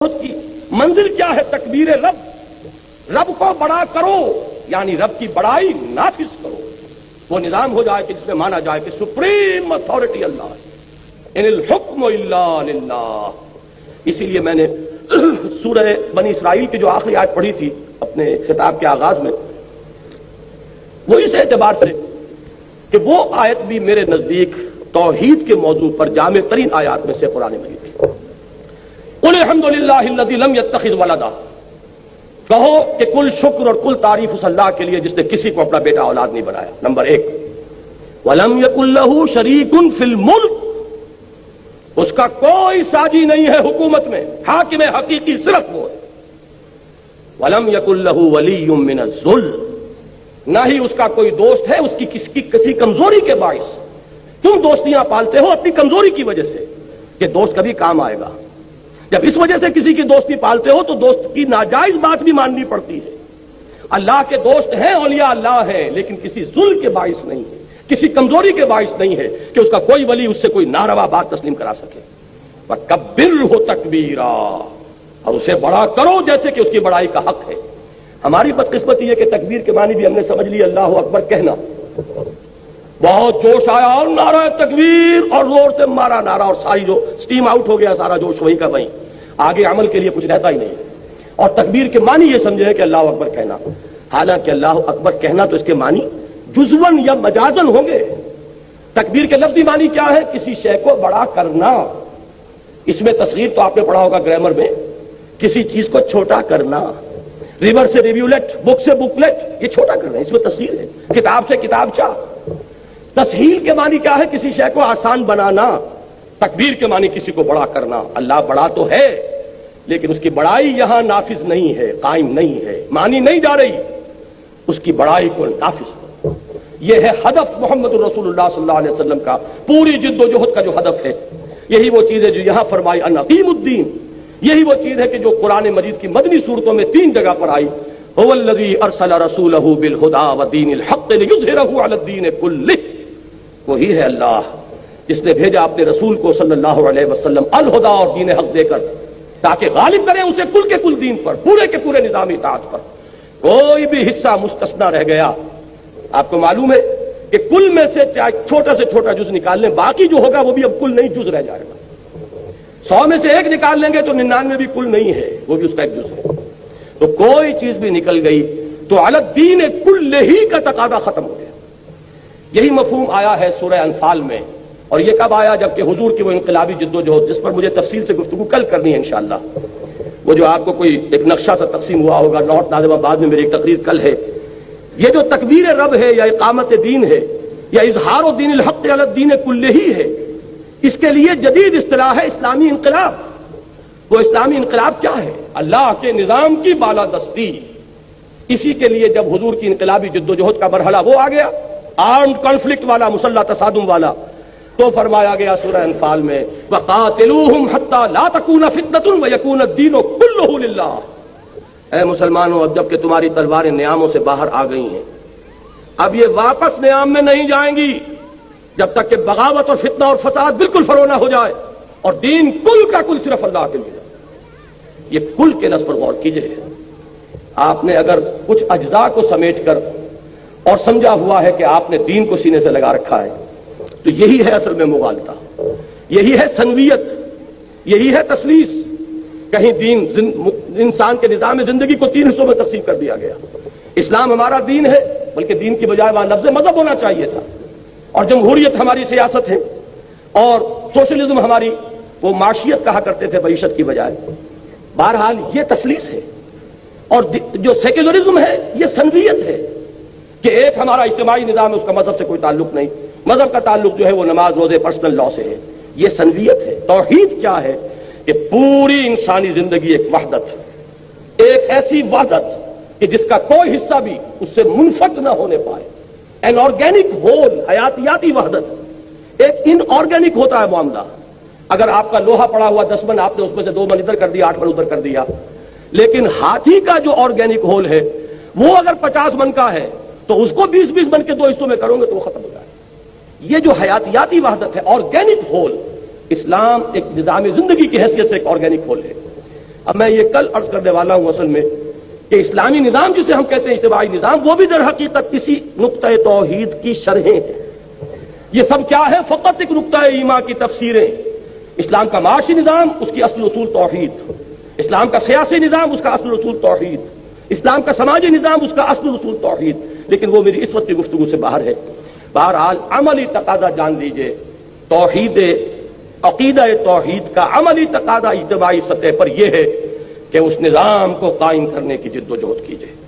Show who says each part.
Speaker 1: اس کی منزل کیا ہے؟ تکبیر رب، رب کو بڑا کرو، یعنی رب کی بڑائی نافذ کرو۔ وہ نظام ہو جائے کہ جس میں مانا جائے کہ سپریم اتھارٹی اللہ ہے، ان الحکم الا للہ۔ اسی لیے میں نے سورہ بنی اسرائیل کی جو آخری آیت پڑھی تھی اپنے خطاب کے آغاز میں، وہ اس اعتبار سے کہ وہ آیت بھی میرے نزدیک توحید کے موضوع پر جامع ترین آیات میں سے قرآن مجید ہے۔ قل الحمد للہ الذی لم یتخذ ولدا، کہو کہ کل شکر اور کل تعریف اس اللہ کے لیے جس نے کسی کو اپنا بیٹا اولاد نہیں بنایا۔ نمبر ایک، وَلَمْ يَكُنْ لَهُ شَرِيكٌ فِي الْمُلْكِ، اس کا کوئی ساجی نہیں ہے حکومت میں، حاکم حقیقی صرف وہ ہے۔ وَلَمْ يَكُنْ لَهُ وَلِيٌّ مِّنَ الذُّلِّ، نہ ہی اس کا کوئی دوست ہے اس کی کسی کمزوری کے باعث۔ تم دوستیاں پالتے ہو اپنی کمزوری کی وجہ سے، کہ دوست کبھی کام آئے گا۔ جب اس وجہ سے کسی کی دوستی پالتے ہو تو دوست کی ناجائز بات بھی ماننی پڑتی ہے۔ اللہ کے دوست ہیں، اولیاء اللہ ہیں، لیکن کسی ظلم کے باعث نہیں ہے، کسی کمزوری کے باعث نہیں ہے کہ اس کا کوئی ولی اس سے کوئی ناروا بات تسلیم کرا سکے۔ وَكَبِّرْهُ تَكْبِيرًا، اور اسے بڑا کرو جیسے کہ اس کی بڑائی کا حق ہے۔ ہماری بدقسمتی یہ کہ تکبیر کے معنی بھی ہم نے سمجھ لی اللہ اکبر کہنا۔ بہت جوش آیا اور نعرہ تکبیر اور زور سے مارا نعرہ، اور ساری جو سٹیم آؤٹ ہو گیا سارا جوش وہیں کا وہیں، آگے عمل کے لیے کچھ رہتا ہی نہیں ہے۔ اور تکبیر کے معنی یہ سمجھے کہ اللہ اکبر کہنا، حالانکہ اللہ اکبر کہنا تو اس کے معنی جزون یا مجازن ہوں گے۔ تکبیر کے لفظی معنی کیا ہے؟ کسی شے کو بڑا کرنا۔ اس میں تصغیر تو آپ نے پڑھا ہوگا گرامر میں، کسی چیز کو چھوٹا کرنا۔ ریور سے ریویولیٹ، بک سے بکلیٹ، یہ چھوٹا کرنا، اس میں تصغیر ہے۔ کتاب سے کتابچہ۔ تسہیل کے معنی کیا ہے؟ کسی شے کو آسان بنانا۔ تکبیر کے معنی کسی کو بڑا کرنا۔ اللہ بڑا تو ہے لیکن اس کی بڑائی یہاں نافذ نہیں ہے، قائم نہیں ہے، مانی نہیں جا رہی۔ اس کی بڑائی کو نافذ کرو، یہ ہے ہدف محمد الرسول اللہ صلی اللہ علیہ وسلم کا، پوری جد و جہد کا جو ہدف ہے۔ یہی وہ چیز ہے جو یہاں فرمائی ان اقیم الدین، یہی وہ چیز ہے کہ جو قرآن مجید کی مدنی صورتوں میں 3 جگہ پر آئی۔ هو الذی ارسل رسولہ بالہدی ودین الحق لیظہرہ علی الدین کلہ، وہی ہے اللہ جس نے بھیجا اپنے رسول کو صلی اللہ علیہ وسلم الہدا اور دین حق دے کر، تاکہ غالب کریں اسے کل کے کل دین پر، پورے کے پورے نظام اطاعت پر۔ کوئی بھی حصہ مستثنا رہ گیا، آپ کو معلوم ہے کہ کل میں سے چاہے چھوٹا سے چھوٹا جز نکال لیں، باقی جو ہوگا وہ بھی اب کل نہیں، جز رہ جائے گا۔ 100 میں سے 1 نکال لیں گے تو 99 بھی کل نہیں ہے، وہ بھی اس کا ایک جز ہے۔ تو کوئی چیز بھی نکل گئی تو علی الدین کلہ کا تقاضا ختم ہو گیا۔ یہی مفہوم آیا ہے سورہ انفال میں، اور یہ کب آیا؟ جبکہ حضور کی وہ انقلابی جد و جہد جس پر مجھے تفصیل سے گفتگو کل کرنی ہے انشاءاللہ، وہ جو آپ کو کوئی ایک نقشہ سا تقسیم ہوا ہوگا نارتھ ناظم آباد میں، میری ایک تقریر کل ہے۔ یہ جو تکبیر رب ہے یا اقامت دین ہے یا اظہار الدین الحق علی الدین کلہ ہے، اس کے لیے جدید اصطلاح ہے اسلامی انقلاب۔ وہ اسلامی انقلاب کیا ہے؟ اللہ کے نظام کی بالادستی۔ اسی کے لیے جب حضور کی انقلابی جد و جہد کا مرحلہ وہ آ گیا، آرمڈ کانفلکٹ والا، مسلح تصادم والا، تو فرمایا گیا سورہ انفال میں وَقَاتِلُوهُمْ حَتَّى لَا تَكُونَ فِتْنَةٌ وَيَكُونَ الدِّينُ كُلُّهُ لِلَّهِ۔ اے مسلمانوں، اب جب کہ تمہاری تلواریں نیاموں سے باہر آ گئی ہیں، اب یہ واپس نیام میں نہیں جائیں گی جب تک کہ بغاوت اور فتنہ اور فساد بالکل فرو نہ ہو جائے، اور دین کل کا کل صرف اللہ کے لیے۔ یہ کل کے لفظ پر غور کیجئے۔ آپ نے اگر کچھ اجزاء کو سمیٹ کر اور سمجھا ہوا ہے کہ آپ نے دین کو سینے سے لگا رکھا ہے، تو یہی ہے اصل میں مغالطہ، یہی ہے سنویت، یہی ہے تسلیس۔ کہیں دین انسان کے نظام زندگی کو 3 حصوں میں تقسیم کر دیا گیا۔ اسلام ہمارا دین ہے، بلکہ دین کی بجائے وہاں لفظ مذہب ہونا چاہیے تھا، اور جمہوریت ہماری سیاست ہے، اور سوشلزم ہماری وہ معاشیت کہا کرتے تھے معیشت کی بجائے۔ بہرحال یہ تسلیس ہے، اور جو سیکولرزم ہے یہ سنویت ہے کہ ایک ہمارا اجتماعی نظام ہے، اس کا مذہب سے کوئی تعلق نہیں، مذہب کا تعلق جو ہے وہ نماز روزے پرسنل لا سے ہے۔ یہ سنویت ہے۔ توحید کیا ہے؟ کہ پوری انسانی زندگی ایک وحدت، ایک ایسی وحدت کہ جس کا کوئی حصہ بھی اس سے منفک نہ ہونے پائے، این آرگینک ہول، حیاتیاتی وحدت۔ ایک ان آرگینک ہوتا ہے معاملہ۔ اگر آپ کا لوہا پڑا ہوا 10 من، آپ نے اس میں سے 2 من ادھر کر دیا، 8 من ادھر کر دیا، لیکن ہاتھی کا جو آرگینک ہول ہے وہ اگر 50 من کا ہے تو اس کو 20-20 من کے 2 حصوں میں کرو گے تو وہ ختم ہو جائے۔ یہ جو حیاتیاتی وحدت ہے، آرگینک ہول، اسلام ایک نظام زندگی کی حیثیت سے ایک آرگینک ہول ہے۔ اب میں یہ کل عرض کرنے والا ہوں اصل میں کہ اسلامی نظام جسے ہم کہتے ہیں اجتماعی نظام، وہ بھی در حقیقت کسی نقطۂ توحید کی شرحیں ہیں۔ یہ سب کیا ہے؟ فقط ایک نقطۂ ایمان کی تفسیریں۔ اسلام کا معاشی نظام، اس کی اصل اصول توحید، اسلام کا سیاسی نظام، اس کا اصل اصول توحید، اسلام کا سماجی نظام، اس کا اصل اصول توحید، لیکن وہ میری اس وقت کی گفتگو سے باہر ہے۔ بہرحال عملی تقاضا جان لیجئے، توحید، عقیدہ توحید کا عملی تقاضا اجتماعی سطح پر یہ ہے کہ اس نظام کو قائم کرنے کی جد و جہد کیجئے۔